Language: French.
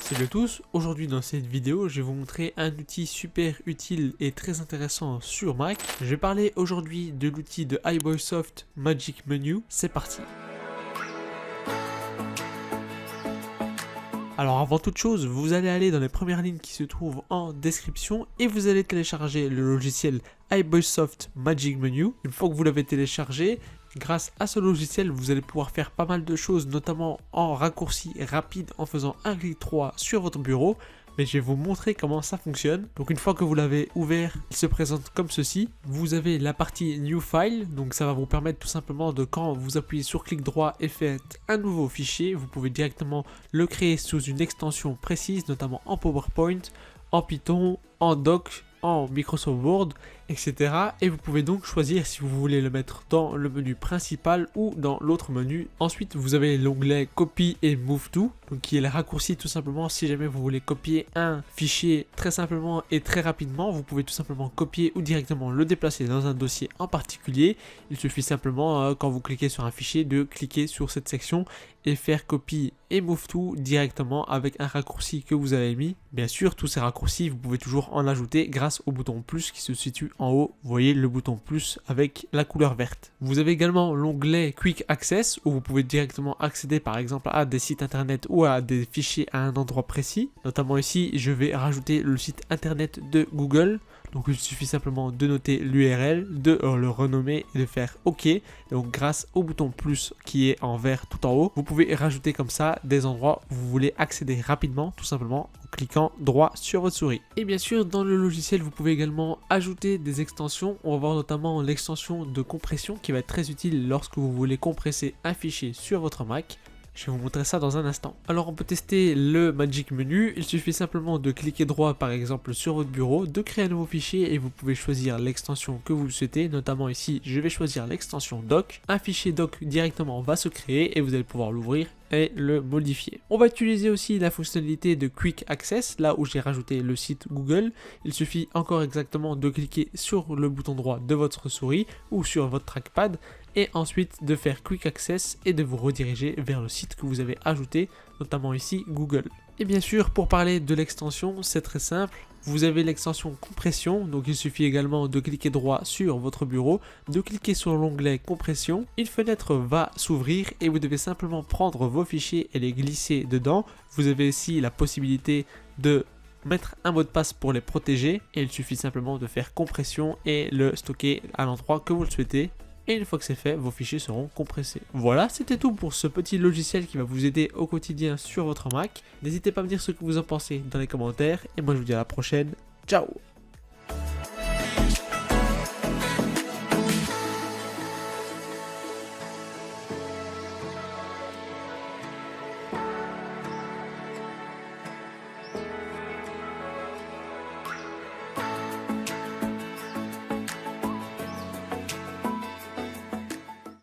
Salut à tous, aujourd'hui dans cette vidéo je vais vous montrer un outil super utile et très intéressant sur Mac. Je vais parler aujourd'hui de l'outil de iBoysoft Magic Menu, c'est parti. Alors avant toute chose, vous allez aller dans les premières lignes qui se trouvent en description et vous allez télécharger le logiciel iBoysoft Magic Menu. Une fois que vous l'avez téléchargé, grâce à ce logiciel, vous allez pouvoir faire pas mal de choses, notamment en raccourci rapide en faisant un clic droit sur votre bureau. Mais je vais vous montrer comment ça fonctionne. Donc une fois que vous l'avez ouvert, il se présente comme ceci. Vous avez la partie New File, donc ça va vous permettre tout simplement de, quand vous appuyez sur clic droit et faites un nouveau fichier, vous pouvez directement le créer sous une extension précise, notamment en PowerPoint, en Python, en Doc, en Microsoft Word, etc. Et vous pouvez donc choisir si vous voulez le mettre dans le menu principal ou dans l'autre menu. Ensuite, vous avez l'onglet Copy et Move To, donc qui est le raccourci tout simplement si jamais vous voulez copier un fichier très simplement et très rapidement. Vous pouvez tout simplement copier ou directement le déplacer dans un dossier en particulier. Il suffit simplement, quand vous cliquez sur un fichier, de cliquer sur cette section et faire Copy et Move To directement avec un raccourci que vous avez mis. Bien sûr, tous ces raccourcis, vous pouvez toujours en ajouter grâce au bouton plus qui se situe en haut. Vous voyez le bouton plus avec la couleur verte. Vous avez également l'onglet Quick Access où vous pouvez directement accéder par exemple à des sites internet ou à des fichiers à un endroit précis. Notamment ici, je vais rajouter le site internet de Google. Donc il suffit simplement de noter l'URL, de le renommer et de faire OK. Donc grâce au bouton plus qui est en vert tout en haut, vous pouvez rajouter comme ça des endroits où vous voulez accéder rapidement, tout simplement en cliquant droit sur votre souris. Et bien sûr, dans le logiciel, vous pouvez également ajouter des extensions. On va voir notamment l'extension de compression qui va être très utile lorsque vous voulez compresser un fichier sur votre Mac. Je vais vous montrer ça dans un instant. Alors on peut tester le Magic Menu. Il suffit simplement de cliquer droit par exemple sur votre bureau, de créer un nouveau fichier et vous pouvez choisir l'extension que vous souhaitez. Notamment ici, je vais choisir l'extension Doc. Un fichier Doc directement va se créer et vous allez pouvoir l'ouvrir et le modifier. On va utiliser aussi la fonctionnalité de Quick Access, là où j'ai rajouté le site Google. Il suffit encore exactement de cliquer sur le bouton droit de votre souris ou sur votre trackpad et ensuite de faire Quick Access et de vous rediriger vers le site que vous avez ajouté, notamment ici Google. Et bien sûr, pour parler de l'extension, c'est très simple. Vous avez l'extension compression, donc il suffit également de cliquer droit sur votre bureau, de cliquer sur l'onglet compression. Une fenêtre va s'ouvrir et vous devez simplement prendre vos fichiers et les glisser dedans. Vous avez aussi la possibilité de mettre un mot de passe pour les protéger et il suffit simplement de faire compression et le stocker à l'endroit que vous le souhaitez. Et une fois que c'est fait, vos fichiers seront compressés. Voilà, c'était tout pour ce petit logiciel qui va vous aider au quotidien sur votre Mac. N'hésitez pas à me dire ce que vous en pensez dans les commentaires. Et moi je vous dis à la prochaine. Ciao!